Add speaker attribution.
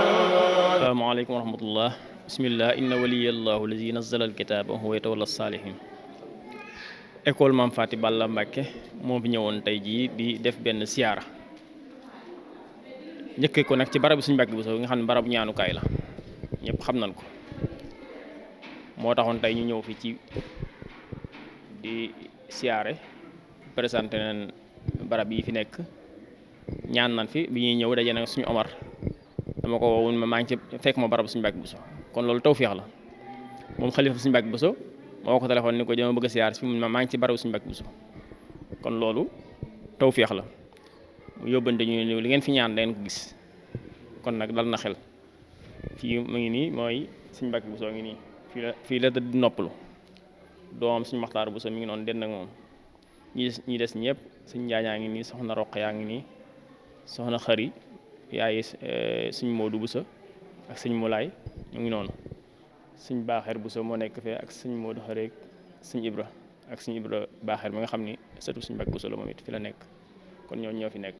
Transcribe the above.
Speaker 1: asalaamaaleykum wa rahmatullah bismillah inna waliyallahu lazi nazzala alkitaaba huwa yatawalla saalihin école Mame Faty Balla Mbacké moo fi ñëwoon tey jii di def benn siyaara njëkkee ko nag ci barabu Sëriñ Mbacké Bousso nga xam ne barabu ñaanukaay la ñëpp xam nañ ko moo taxoon tey ñu ñëw fi ci di siyaare présenté nañ barab yi fi nekk ñaan nañ fi bi ñuy ñëw daje nag suñu Omar dama ko woowul ma maa ngi ci fekk ma barab Sëriñ Mbacké Bousso kon loolu tawfeex la moom xalifa Sëriñ Mbacké Bousso moo ko téléphone ni ko dama bëgg a siyaar si ma maa ngi ci barab Sëriñ Mbacké Bousso kon loolu tawfeex la mu yóbbante ñu li ngeen fi ñaan leen ko gis kon nag dal na xel fii mu ngi nii mooy Sëriñ Mbacké Bousso ngi nii fii la di noppalu doomam Sëriñ Maxtaar Bousso mi ngi noonu den ak moom ñi des ñëpp Sëriñ Njaañaa ngi nii soxna Roq yaa ngi nii soxna Xari yaay Sëriñ Moodu Bousso ak Sëriñ Mulaay ñu ngi noonu Sëriñ Baaxeer Bousso moo nekk fee ak Sëriñ Moodu Xareek Sëriñ Ibra ak Sëriñ Ibra Baaxeer mi nga xam ni sëtu Sëriñ Mbacké Bousso la moom it fi la nekk kon ñoo fi nekk